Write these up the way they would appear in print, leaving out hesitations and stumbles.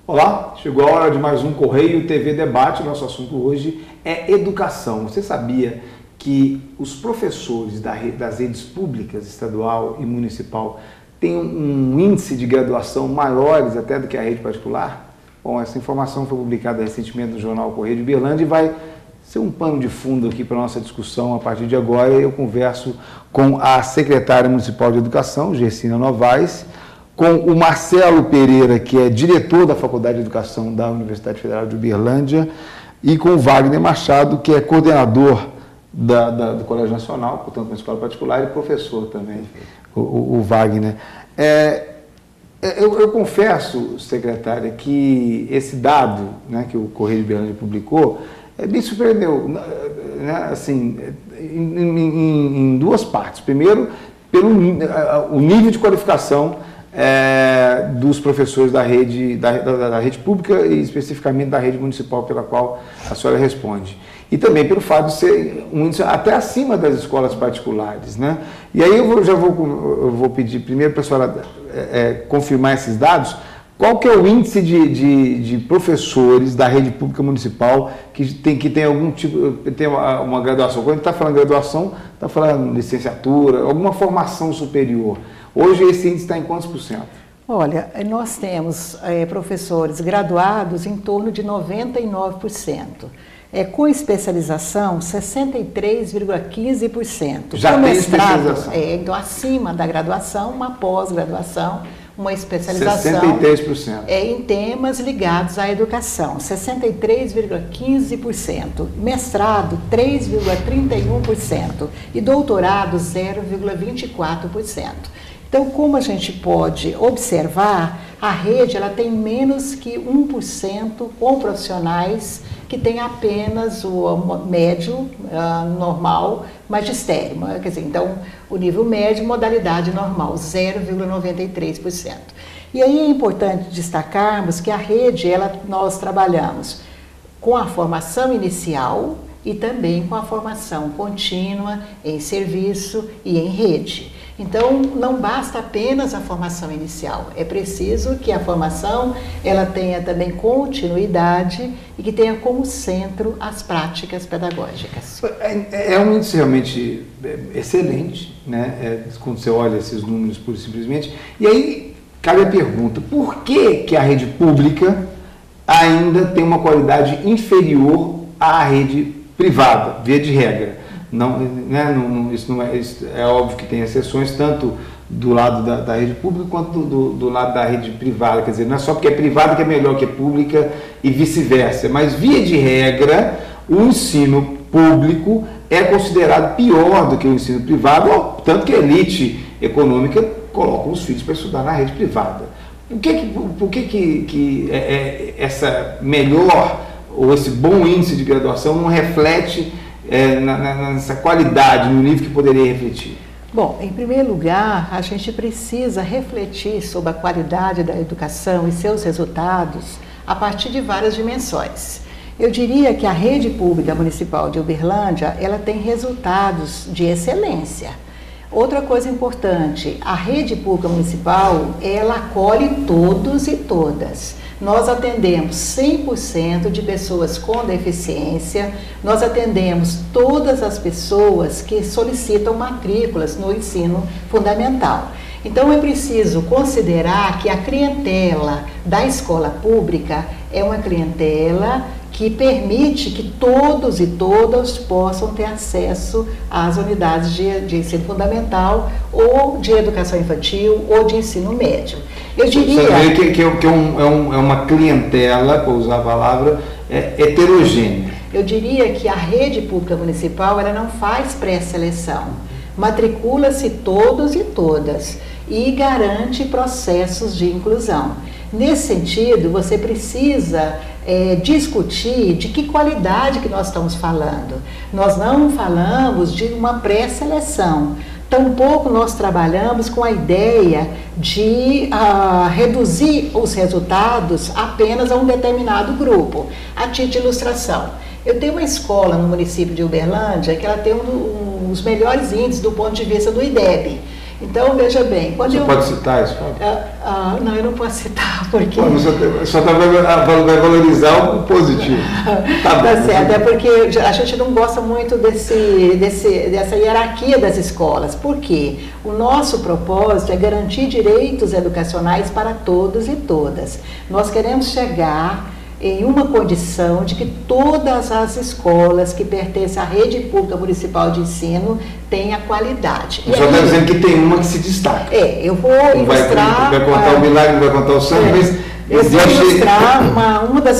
Olá, chegou a hora de mais um Correio TV Debate. Nosso assunto hoje é educação. Você sabia que os professores das redes públicas, estadual e municipal, têm um índice de graduação maiores até do que a rede particular? Bom, essa informação foi publicada recentemente no jornal Correio de Uberlândia e vai ser um pano de fundo aqui para a nossa discussão. A partir de agora eu converso com a secretária municipal de educação, Gersina Novaes, com o Marcelo Pereira, que é diretor da Faculdade de Educação da Universidade Federal de Uberlândia, e com o Wagner Machado, que é coordenador do Colégio Nacional, portanto, uma escola particular, e professor também, o Wagner. Eu confesso, secretária, que esse dado, né, que o Correio de Uberlândia publicou me surpreendeu, né, assim, em duas partes. Primeiro, pelo o nível de qualificação dos professores da rede pública e especificamente da rede municipal pela qual a senhora responde. E também pelo fato de ser um índice até acima das escolas particulares, né? E aí eu vou pedir primeiro para a senhora confirmar esses dados. Qual que é o índice de professores da rede pública municipal que tem algum tipo, tem uma graduação? Quando a gente está falando graduação, está falando licenciatura, alguma formação superior. Hoje esse índice está em quantos por cento? Olha, nós temos professores graduados em torno de 99%. Com especialização, 63,15%. Já tem especialização? Então, acima da graduação, uma pós-graduação, uma especialização 63%. Em temas ligados à educação, 63,15%, mestrado 3,31% e doutorado 0,24%. Então, como a gente pode observar, a rede ela tem menos que 1% com profissionais que têm apenas o médio, normal, magistério. Quer dizer, então, o nível médio, modalidade normal, 0,93%. E aí é importante destacarmos que a rede, nós trabalhamos com a formação inicial e também com a formação contínua em serviço e em rede. Então, não basta apenas a formação inicial, é preciso que a formação ela tenha também continuidade e que tenha como centro as práticas pedagógicas. É um índice realmente excelente, né? Quando você olha esses números pura e simplesmente. E aí, cabe a pergunta, por que a rede pública ainda tem uma qualidade inferior à rede privada, via de regra? Não, né, isso é óbvio que tem exceções, tanto do lado da rede pública quanto do lado da rede privada. Quer dizer, não é só porque é privada que é melhor que é pública e vice-versa. Mas, via de regra, o ensino público é considerado pior do que o ensino privado, tanto que a elite econômica coloca os filhos para estudar na rede privada. Por que essa melhor ou esse bom índice de graduação não reflete nessa qualidade, no nível que poderia refletir? Bom, em primeiro lugar, a gente precisa refletir sobre a qualidade da educação e seus resultados a partir de várias dimensões. Eu diria que a rede pública municipal de Uberlândia, ela tem resultados de excelência. Outra coisa importante, a rede pública municipal, ela acolhe todos e todas. Nós atendemos 100% de pessoas com deficiência, nós atendemos todas as pessoas que solicitam matrículas no ensino fundamental. Então, é preciso considerar que a clientela da escola pública é uma clientela que permite que todos e todas possam ter acesso às unidades de ensino fundamental ou de educação infantil ou de ensino médio. Eu diria... Você vê que é uma clientela, para usar a palavra, heterogênea. Eu diria que a rede pública municipal ela não faz pré-seleção. Matricula-se todos e todas e garante processos de inclusão. Nesse sentido, você precisa discutir de que qualidade que nós estamos falando. Nós não falamos de uma pré-seleção. Tampouco nós trabalhamos com a ideia de reduzir os resultados apenas a um determinado grupo. A título de ilustração, eu tenho uma escola no município de Uberlândia que ela tem um dos melhores índices do ponto de vista do IDEB. Então, veja bem... Você pode citar isso, Fábio? Não, eu não posso citar, porque... Só vai valorizar o positivo. Tá certo, é porque a gente não gosta muito dessa hierarquia das escolas. Por quê? O nosso propósito é garantir direitos educacionais para todos e todas. Nós queremos chegar em uma condição de que todas as escolas que pertencem à rede pública municipal de ensino tenham qualidade. O senhor está dizendo que tem uma que se destaca. Eu vou ilustrar... Vai contar o milagre, vai contar o sangue, mas... Eu vou ilustrar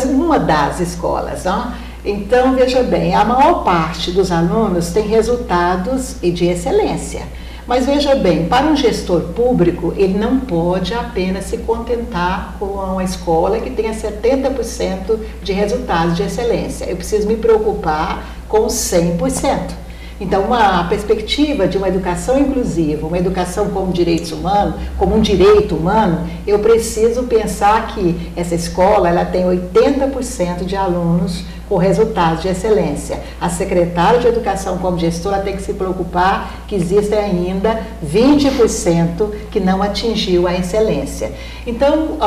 uma das escolas. Não? Então, veja bem, a maior parte dos alunos tem resultados de excelência. Mas veja bem, para um gestor público, ele não pode apenas se contentar com uma escola que tenha 70% de resultados de excelência. Eu preciso me preocupar com 100%. Então, a perspectiva de uma educação inclusiva, uma educação como direitos humanos, como um direito humano, eu preciso pensar que essa escola ela tem 80% de alunos com resultados de excelência. A secretária de Educação como gestora tem que se preocupar que existem ainda 20% que não atingiu a excelência. Então,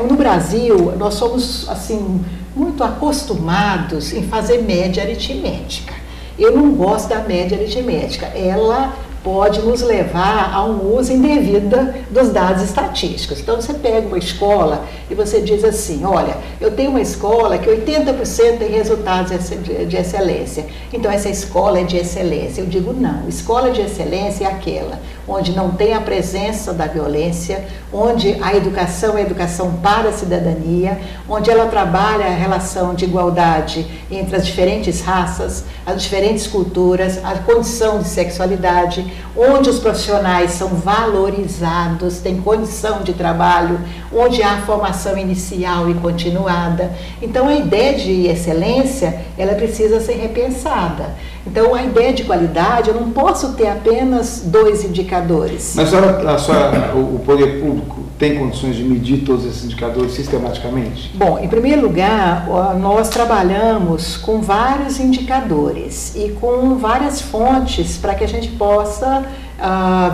no Brasil, nós somos assim, muito acostumados em fazer média aritmética. Eu não gosto da média aritmética. Ela pode nos levar a um uso indevido dos dados estatísticos. Então, você pega uma escola e você diz assim, olha, eu tenho uma escola que 80% tem resultados de excelência. Então, essa escola é de excelência. Eu digo, não, escola de excelência é aquela onde não tem a presença da violência, onde a educação é educação para a cidadania, onde ela trabalha a relação de igualdade entre as diferentes raças, as diferentes culturas, a condição de sexualidade, onde os profissionais são valorizados, têm condição de trabalho, onde há formação inicial e continuada. Então, a ideia de excelência, ela precisa ser repensada. Então, a ideia de qualidade, eu não posso ter apenas 2 indicadores. Mas o poder público tem condições de medir todos esses indicadores sistematicamente? Bom, em primeiro lugar, nós trabalhamos com vários indicadores e com várias fontes para que a gente possa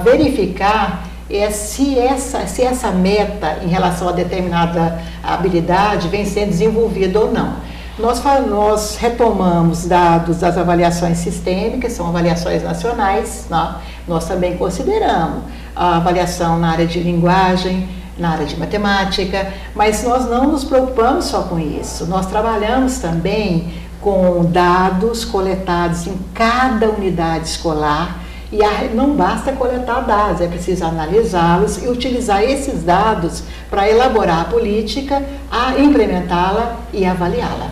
verificar se essa meta em relação a determinada habilidade vem sendo desenvolvida ou não. Nós retomamos dados das avaliações sistêmicas, são avaliações nacionais, né? Nós também consideramos a avaliação na área de linguagem, na área de matemática, mas nós não nos preocupamos só com isso. Nós trabalhamos também com dados coletados em cada unidade escolar e não basta coletar dados, é preciso analisá-los e utilizar esses dados para elaborar a política, implementá-la e avaliá-la.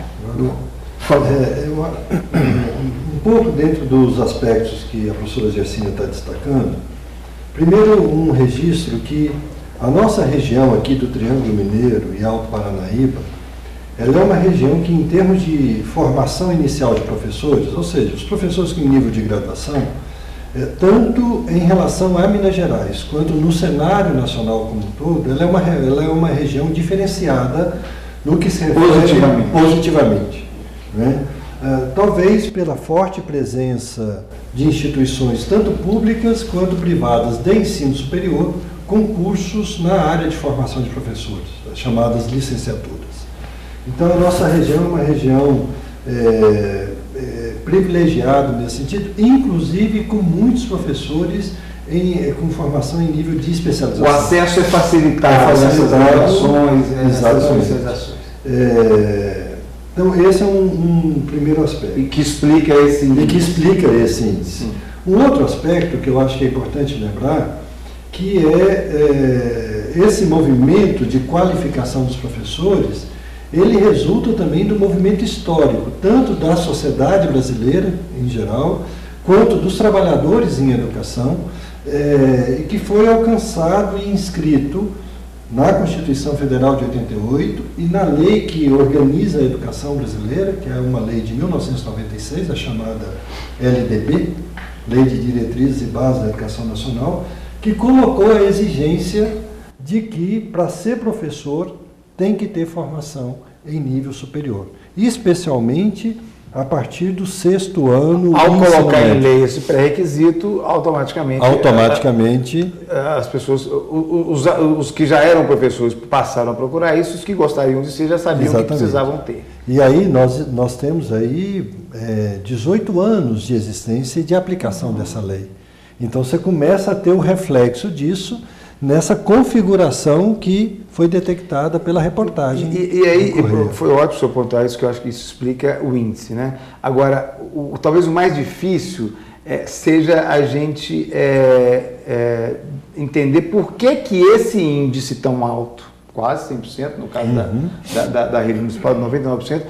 Um pouco dentro dos aspectos que a professora Gersinha está destacando, primeiro um registro que a nossa região aqui do Triângulo Mineiro e Alto Paranaíba, ela é uma região que em termos de formação inicial de professores, ou seja, os professores com nível de graduação, tanto em relação a Minas Gerais, quanto no cenário nacional como um todo, ela é uma região diferenciada no que se refere positivamente, né? Talvez pela forte presença de instituições tanto públicas quanto privadas de ensino superior com cursos na área de formação de professores, chamadas licenciaturas. Então a nossa região é uma região privilegiada nesse sentido, inclusive com muitos professores com formação em nível de especialização. O acesso é facilitado, essas graduações, especializações. Então, esse é um primeiro aspecto. E que explica esse índice. Um outro aspecto que eu acho que é importante lembrar, que esse movimento de qualificação dos professores, ele resulta também do movimento histórico, tanto da sociedade brasileira em geral, quanto dos trabalhadores em educação, que foi alcançado e inscrito na Constituição Federal de 88 e na lei que organiza a educação brasileira, que é uma lei de 1996, a chamada LDB, Lei de Diretrizes e Bases da Educação Nacional, que colocou a exigência de que, para ser professor, tem que ter formação em nível superior, especialmente a partir do 6º ano. Ao colocar em lei esse pré-requisito, automaticamente as pessoas, os que já eram professores passaram a procurar isso, os que gostariam de ser já sabiam que precisavam ter. E aí nós temos aí 18 anos de existência e de aplicação dessa lei. Então você começa a ter o reflexo disso nessa configuração que foi detectada pela reportagem. E aí, foi ótimo o senhor pontuar isso, que eu acho que isso explica o índice, né? Agora, talvez o mais difícil seja a gente entender por que esse índice tão alto, quase 100%, no caso da rede municipal, de 99%,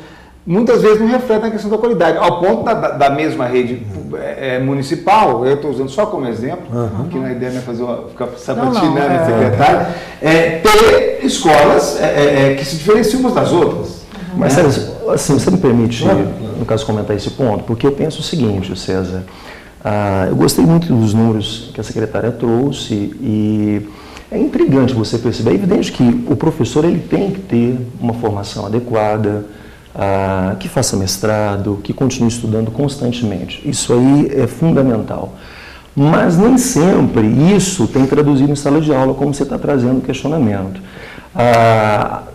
muitas vezes não reflete na questão da qualidade, ao ponto da mesma rede municipal, eu estou usando só como exemplo, que na ideia não é ficar sabatinando o secretário, ter escolas que se diferenciam umas das outras. Mas, assim, você me permite, no caso, comentar esse ponto? Porque eu penso o seguinte, César, eu gostei muito dos números que a secretária trouxe e é intrigante você perceber, é evidente que o professor ele tem que ter uma formação adequada, que faça mestrado, que continue estudando constantemente. Isso aí é fundamental. Mas nem sempre isso tem traduzido em sala de aula, como você está trazendo o questionamento.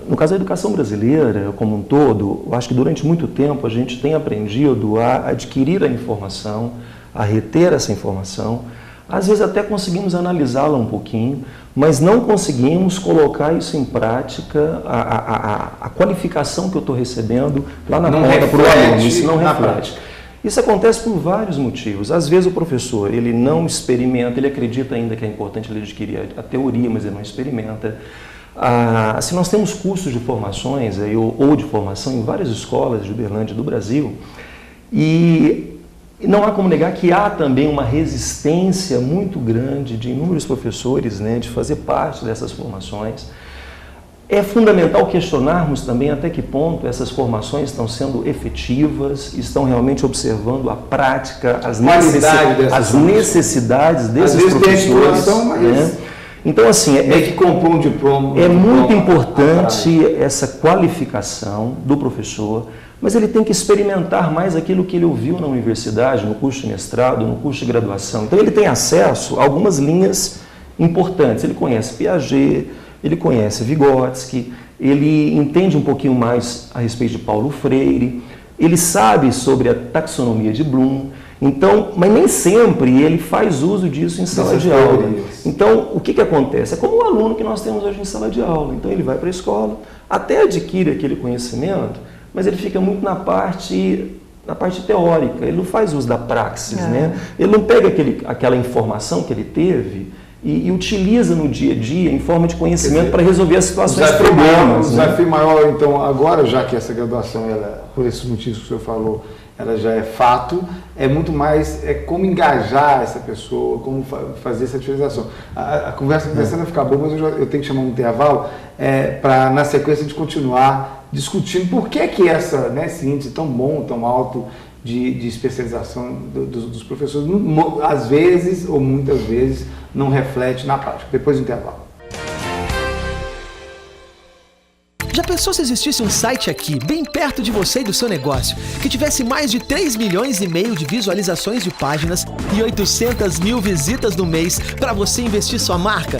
No caso da educação brasileira, como um todo, eu acho que durante muito tempo a gente tem aprendido a adquirir a informação, a reter essa informação, às vezes até conseguimos analisá-la um pouquinho, mas não conseguimos colocar isso em prática, a qualificação que eu estou recebendo lá na ponta para o aluno, isso não reflete. Isso acontece por vários motivos. Às vezes o professor, ele não experimenta, ele acredita ainda que é importante ele adquirir a teoria, mas ele não experimenta. Se nós temos cursos de formações ou de formação em várias escolas de Uberlândia do Brasil, e não há como negar que há também uma resistência muito grande de inúmeros professores, né, de fazer parte dessas formações. É fundamental questionarmos também até que ponto essas formações estão sendo efetivas, estão realmente observando a prática, as necessidades desses professores. Né? Então, assim, que compor um diploma. É muito importante essa qualificação do professor, mas ele tem que experimentar mais aquilo que ele ouviu na universidade, no curso de mestrado, no curso de graduação. Então ele tem acesso a algumas linhas importantes. Ele conhece Piaget, ele conhece Vygotsky, ele entende um pouquinho mais a respeito de Paulo Freire, ele sabe sobre a taxonomia de Bloom. Então, mas nem sempre ele faz uso disso em sala de aula. Então, o que acontece? É como o aluno que nós temos hoje em sala de aula. Então, ele vai para a escola, até adquire aquele conhecimento, mas ele fica muito na parte teórica, ele não faz uso da praxis, né? Ele não pega aquela informação que ele teve e utiliza no dia a dia em forma de conhecimento para resolver as situações problemas. O desafio maior, então, agora, já que essa graduação, por esses motivos que o senhor falou, ela já é fato, é muito mais como engajar essa pessoa, como fazer essa diferenciação. A conversa começando a ficar boa, mas eu tenho que chamar um intervalo para, na sequência, a gente continuar discutindo por que esse índice tão bom, tão alto de especialização dos professores, às vezes, ou muitas vezes, não reflete na prática. Depois do intervalo. Já pensou se existisse um site aqui, bem perto de você e do seu negócio, que tivesse mais de 3,5 milhões de visualizações de páginas e 800 mil visitas no mês para você investir sua marca?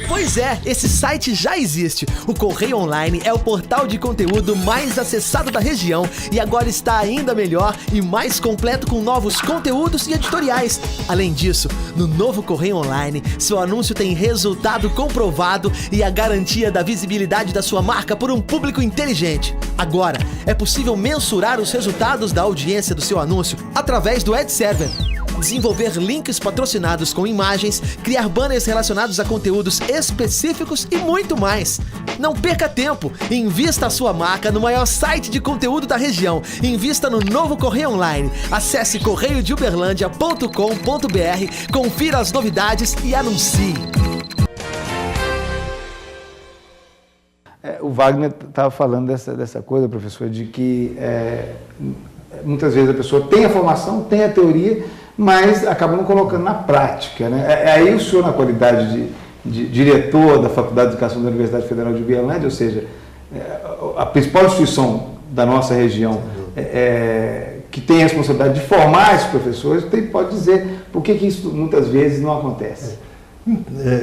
Pois é, esse site já existe. O Correio Online é o portal de conteúdo mais acessado da região e agora está ainda melhor e mais completo com novos conteúdos e editoriais. Além disso, no novo Correio Online, seu anúncio tem resultado comprovado e a garantia da visibilidade da sua marca por um público inteligente. Agora, é possível mensurar os resultados da audiência do seu anúncio através do Ad Server. Desenvolver links patrocinados com imagens, criar banners relacionados a conteúdos específicos e muito mais. Não perca tempo, invista a sua marca no maior site de conteúdo da região. Invista no novo Correio Online. Acesse correiodeuberlandia.com.br, confira as novidades e anuncie. O Wagner estava falando dessa coisa, professor, de que muitas vezes a pessoa tem a formação, tem a teoria, mas acaba não colocando na prática, né? Aí o senhor, na qualidade de diretor da Faculdade de Educação da Universidade Federal de Uberlândia, ou seja, a principal instituição da nossa região que tem a responsabilidade de formar esses professores, pode dizer por que isso muitas vezes não acontece.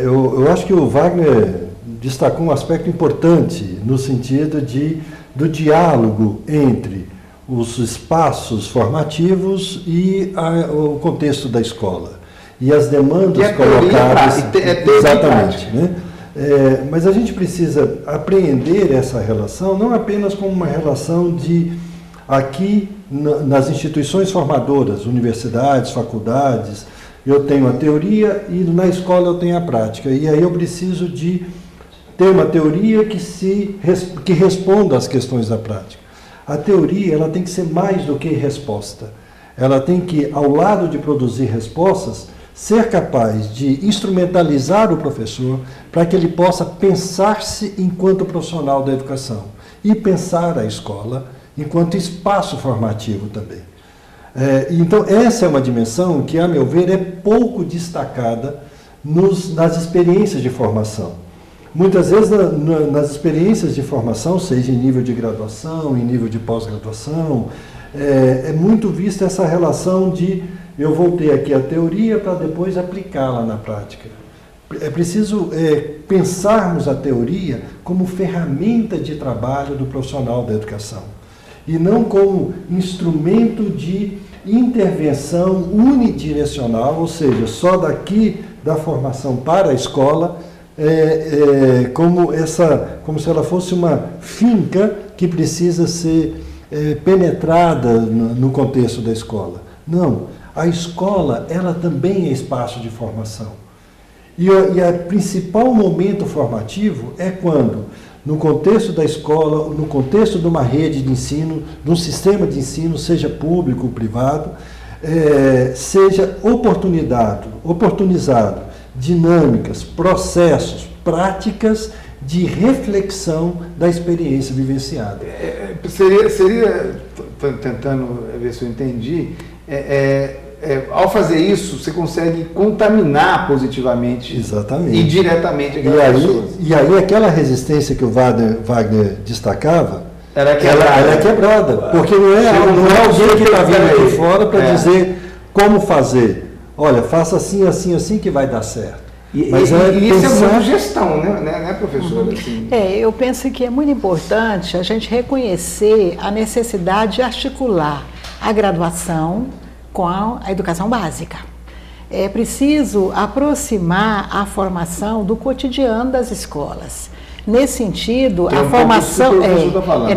Eu acho que o Wagner destacou um aspecto importante no sentido do diálogo entre os espaços formativos e o contexto da escola e as demandas colocadas. Exatamente, né? Mas a gente precisa apreender essa relação não apenas como uma relação de aqui nas instituições formadoras, universidades, faculdades, eu tenho a teoria e na escola eu tenho a prática. E aí eu preciso de ter uma teoria que responda às questões da prática. A teoria ela tem que ser mais do que resposta. Ela tem que, ao lado de produzir respostas, ser capaz de instrumentalizar o professor para que ele possa pensar-se enquanto profissional da educação e pensar a escola enquanto espaço formativo também. Então, essa é uma dimensão que, a meu ver, é pouco destacada nas experiências de formação. Muitas vezes, nas experiências de formação, seja em nível de graduação, em nível de pós-graduação, é muito vista essa relação de eu vou ter aqui a teoria para depois aplicá-la na prática. É preciso pensarmos a teoria como ferramenta de trabalho do profissional da educação e não como instrumento de intervenção unidirecional, ou seja, só daqui da formação para a escola, como se ela fosse uma finca que precisa ser penetrada no contexto da escola. Não, a escola ela também é espaço de formação. E o principal momento formativo é quando, no contexto da escola, no contexto de uma rede de ensino, de um sistema de ensino, seja público ou privado, seja oportunizado dinâmicas, processos, práticas de reflexão da experiência vivenciada. Seria tentando ver se eu entendi, ao fazer isso, você consegue contaminar positivamente. Exatamente. E diretamente aquelas pessoas. E aí aquela resistência que o Wagner destacava, ela é quebrada. Porque não é alguém que está vindo aqui fora para dizer como fazer. Olha, faça assim, assim, assim que vai dar certo. Mas isso é uma gestão, né, professora? Assim. Eu penso que é muito importante a gente reconhecer a necessidade de articular a graduação com a educação básica. É preciso aproximar a formação do cotidiano das escolas. Nesse sentido, a formação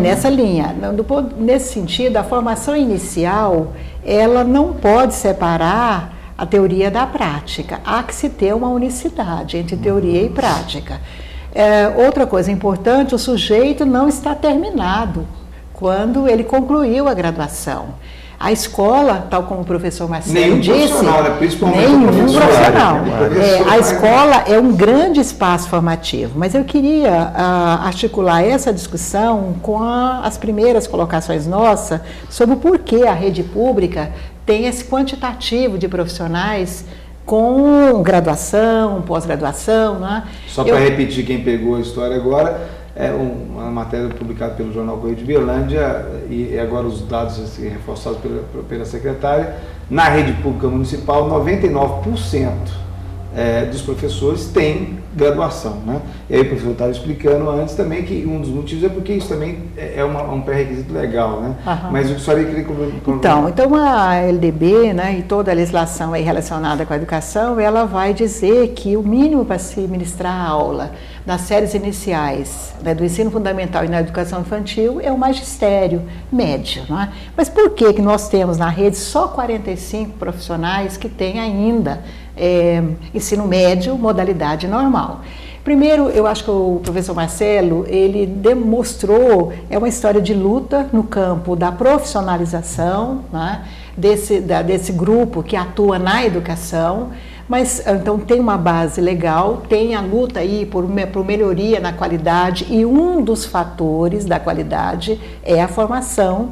nessa linha. Nesse sentido, a formação inicial, ela não pode separar a teoria da prática. Há que se ter uma unicidade entre teoria e prática. Outra coisa importante, o sujeito não está terminado quando ele concluiu a graduação. A escola, tal como o professor Marcelo disse, nenhum profissional. A escola é um grande espaço formativo, mas eu queria articular essa discussão com as primeiras colocações nossas sobre o porquê a rede pública tem esse quantitativo de profissionais com graduação, pós-graduação. Né? Só para repetir quem pegou a história agora, uma matéria publicada pelo jornal Correio de Berlândia e agora os dados reforçados pela secretária. Na rede pública municipal, 99% dos professores têm graduação, né? E aí o professor estava explicando antes também que um dos motivos é porque isso também é um pré-requisito legal, né? Uhum. Mas eu só queria... Então a LDB, né, e toda a legislação aí relacionada com a educação, ela vai dizer que o mínimo para se ministrar a aula nas séries iniciais, né, do ensino fundamental e na educação infantil é o magistério médio, né? Mas por que nós temos na rede só 45 profissionais que têm ainda ensino médio, modalidade normal? Primeiro, eu acho que o professor Marcelo, ele demonstrou, uma história de luta no campo da profissionalização, né, desse grupo que atua na educação, mas então tem uma base legal, tem a luta aí por melhoria na qualidade, e um dos fatores da qualidade é a formação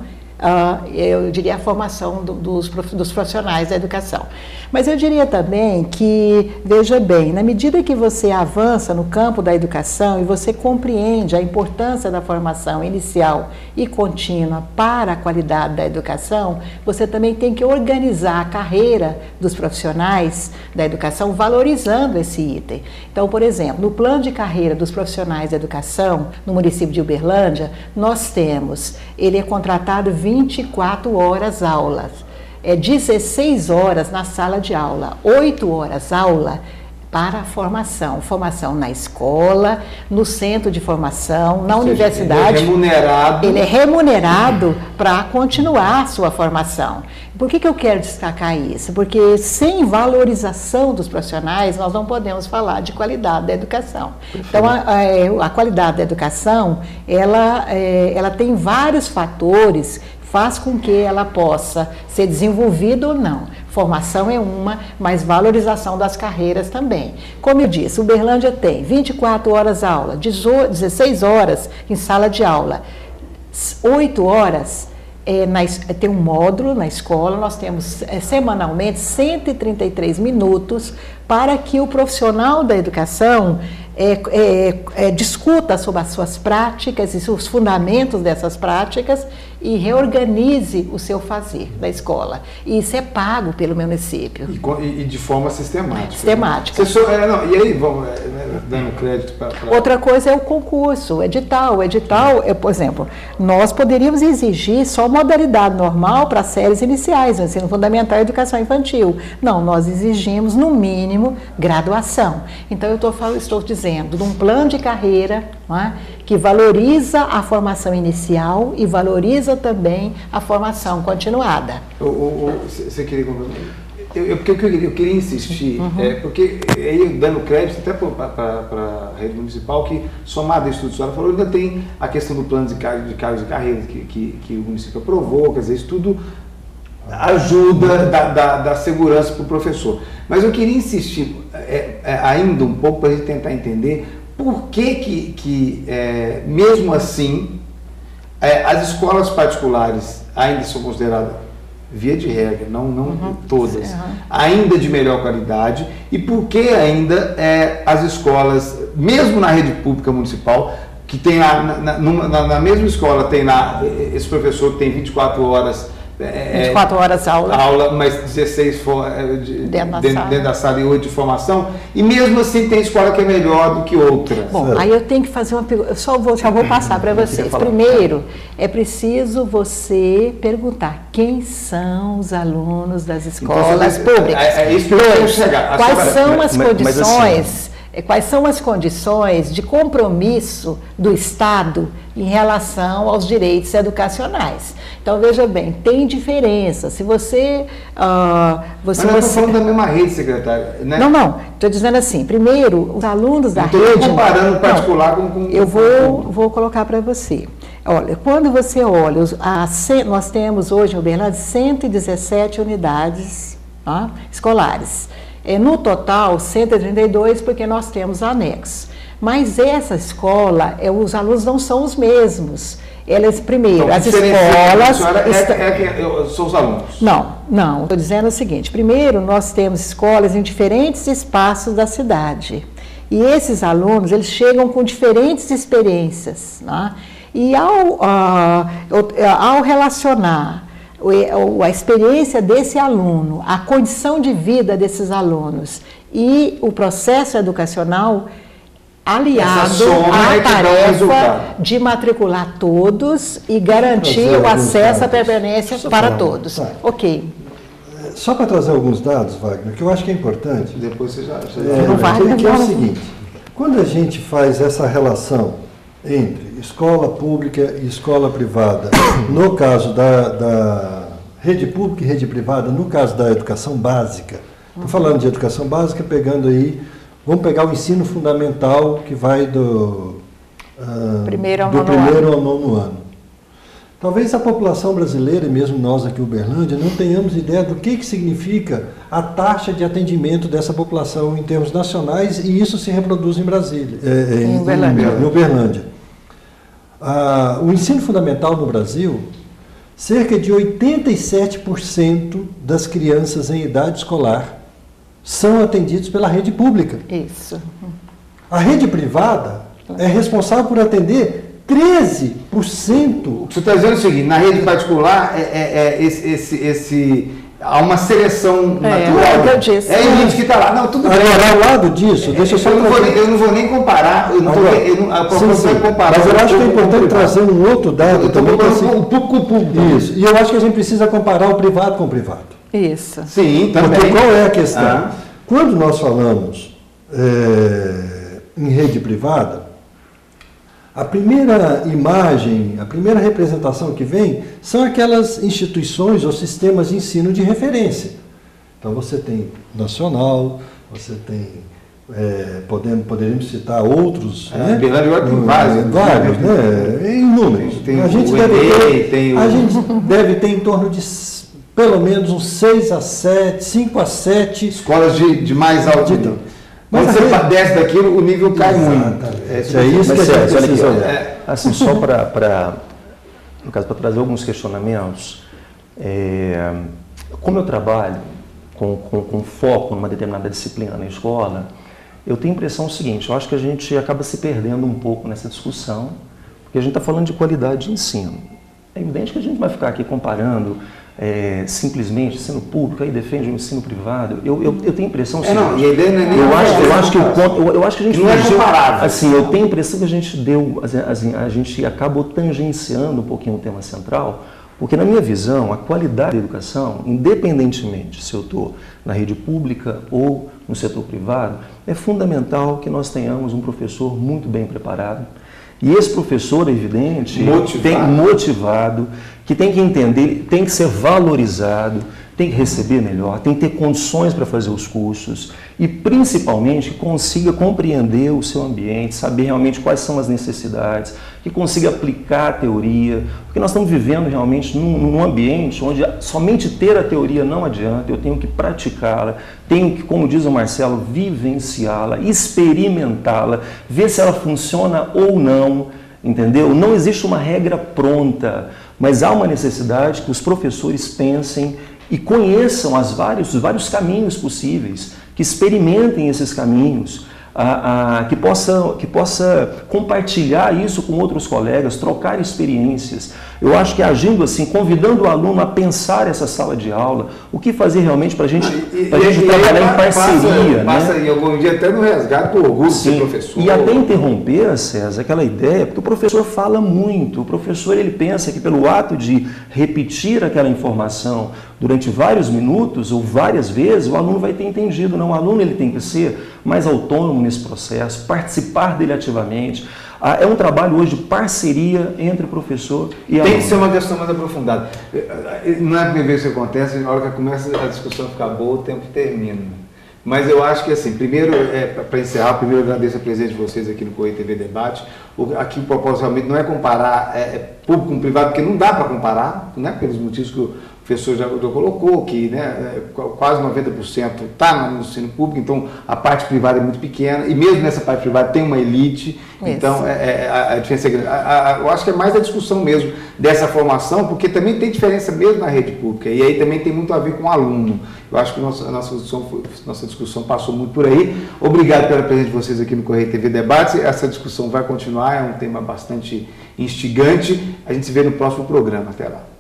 eu diria, a formação dos profissionais da educação. Mas eu diria também que, veja bem, na medida que você avança no campo da educação e você compreende a importância da formação inicial e contínua para a qualidade da educação, você também tem que organizar a carreira dos profissionais da educação valorizando esse item. Então, por exemplo, no plano de carreira dos profissionais da educação, no município de Uberlândia, nós temos, ele é contratado 24 horas aulas, 16 horas na sala de aula, 8 horas aula para a formação na escola, no centro de formação, na universidade. Ele é remunerado para continuar a sua formação. Por que eu quero destacar isso? Porque sem valorização dos profissionais, nós não podemos falar de qualidade da educação. Então, a qualidade da educação, ela tem vários fatores, faz com que ela possa ser desenvolvida ou não. Formação é uma, mas valorização das carreiras também. Como eu disse, Uberlândia tem 24 horas aula, 16 horas em sala de aula, 8 horas tem um módulo na escola, nós temos semanalmente 133 minutos para que o profissional da educação discuta sobre as suas práticas e os fundamentos dessas práticas e reorganize o seu fazer da escola. E isso é pago pelo município. E de forma sistemática. Sistemática. E aí, vamos dando crédito para... Outra coisa é o concurso, o edital. O edital, por exemplo, nós poderíamos exigir só modalidade normal para séries iniciais, no ensino fundamental e educação infantil. Não, nós exigimos, no mínimo, graduação. Então, eu estou dizendo de um plano de carreira, não é, que valoriza a formação inicial e valoriza também a formação continuada. Você queria eu queria insistir, porque aí dando crédito até para a rede municipal, que somado a isso tudo que a senhora falou, ainda tem a questão do plano de cargos e carreiras que o município aprovou, quer dizer, isso tudo ajuda da segurança para o professor. Mas eu queria insistir ainda um pouco para a gente tentar entender por que mesmo assim, as escolas particulares ainda são consideradas, via de regra, não todas, ainda de melhor qualidade, e por que ainda as escolas, mesmo na rede pública municipal, que tem na mesma escola, tem lá esse professor que tem 24 horas 24 horas aula, mas 16 dentro da sala e 8 de formação, e mesmo assim tem escola que é melhor do que outra. Bom, aí eu tenho que fazer uma pergunta, já vou passar para vocês. Primeiro, é preciso você perguntar quem são os alunos das escolas públicas. É isso que eu quero chegar. Quais são as condições... Quais são as condições de compromisso do Estado em relação aos direitos educacionais? Então, veja bem, tem diferença. Se você... Mas não estou falando da mesma rede, secretária, né? Não. Estou dizendo assim, primeiro, os alunos da rede... Não estou comparando particular com... Eu vou colocar para você. Olha, quando você olha, nós temos hoje em Uberlândia 117 unidades escolares. No total, 132, porque nós temos anexos. Mas essa escola, os alunos não são os mesmos. Eles, primeiro, as escolas... São os alunos? Não. Estou dizendo o seguinte. Primeiro, nós temos escolas em diferentes espaços da cidade. E esses alunos, eles chegam com diferentes experiências. Né? E ao relacionar a experiência desse aluno, a condição de vida desses alunos e o processo educacional aliado à tarefa de matricular todos e garantir o acesso à permanência para todos. Ok. Só para trazer alguns dados, Wagner, que eu acho que é importante. Depois você já que é o seguinte, quando a gente faz essa relação entre escola pública e escola privada, no caso da rede pública e rede privada, no caso da educação básica, estou falando de educação básica, pegando aí, vamos pegar o ensino fundamental que vai do primeiro ao nono ano. Talvez a população brasileira, e mesmo nós aqui em Uberlândia, não tenhamos ideia do que significa a taxa de atendimento dessa população em termos nacionais, e isso se reproduz em Brasília, em Uberlândia. O ensino fundamental no Brasil cerca de 87% das crianças em idade escolar são atendidos pela rede pública. Isso. A rede privada é responsável por atender 13%. O que você está dizendo é o seguinte, na rede particular há uma seleção natural. Eu disse. É a elite que está lá. Não, tudo bem. Agora, ao lado disso, deixa eu só eu não vou nem comparar. A proposta é comparar. Mas eu acho que é importante trazer um outro dado também. O público com o público. Isso. E eu acho que a gente precisa comparar o privado com o privado. Isso. Sim, também. Porque qual é a questão? Quando nós falamos em rede privada, a primeira imagem, a primeira representação que vem são aquelas instituições ou sistemas de ensino de referência. Então você tem nacional, você tem, poderíamos citar outros, né? Vários, né? Inúmeros. A gente deve ter em torno de pelo menos uns 5 a 7 escolas de mais alto nível. Quando você desce daquilo, o nível cai muito. É isso que a gente precisa olhar. Assim, só para trazer alguns questionamentos, como eu trabalho com foco numa determinada disciplina na escola, eu tenho a impressão seguinte, eu acho que a gente acaba se perdendo um pouco nessa discussão, porque a gente está falando de qualidade de ensino. É evidente que a gente vai ficar aqui comparando simplesmente ensino público, aí defende o ensino privado. Eu tenho a impressão seguinte, eu acho que a gente não é comparável. Assim, eu tenho a impressão que a gente a gente acabou tangenciando um pouquinho o tema central, porque na minha visão, a qualidade da educação, independentemente se eu estou na rede pública ou no setor privado, é fundamental que nós tenhamos um professor muito bem preparado. E esse professor, é evidente, motivado, que tem que entender, tem que ser valorizado, tem que receber melhor, tem que ter condições para fazer os cursos e, principalmente, que consiga compreender o seu ambiente, saber realmente quais são as necessidades, que consiga aplicar a teoria, porque nós estamos vivendo realmente num ambiente onde somente ter a teoria não adianta, eu tenho que praticá-la, tenho que, como diz o Marcelo, vivenciá-la, experimentá-la, ver se ela funciona ou não, entendeu? Não existe uma regra pronta, mas há uma necessidade que os professores pensem e conheçam os vários caminhos possíveis, que experimentem esses caminhos, que possa compartilhar isso com outros colegas, trocar experiências. Eu acho que agindo assim, convidando o aluno a pensar essa sala de aula, o que fazer realmente para a gente trabalhar em parceria. Passa em algum dia até no resgate do orgulho de ser professor. E até interromper, César, aquela ideia, porque o professor fala muito, o professor ele pensa que pelo ato de repetir aquela informação durante vários minutos ou várias vezes, o aluno vai ter entendido. Não, o aluno ele tem que ser mais autônomo nesse processo, participar dele ativamente. É um trabalho hoje de parceria entre o professor e aluno. Tem que ser uma questão mais aprofundada. Não é a primeira vez que isso acontece, na hora que começa a discussão ficar boa, o tempo termina. Mas eu acho que, assim, primeiro, para encerrar, primeiro eu agradeço a presença de vocês aqui no Correio TV Debate. Aqui o propósito realmente não é comparar público com privado, porque não dá para comparar, né, pelos motivos que o professor já colocou, que, né, quase 90% está no ensino público, então a parte privada é muito pequena, e mesmo nessa parte privada tem uma elite, então a diferença é grande. Eu acho que é mais a discussão mesmo dessa formação, porque também tem diferença mesmo na rede pública, e aí também tem muito a ver com o aluno. Eu acho que nossa discussão passou muito por aí. Obrigado pela presença de vocês aqui no Correio TV Debates. Essa discussão vai continuar, é um tema bastante instigante. A gente se vê no próximo programa. Até lá.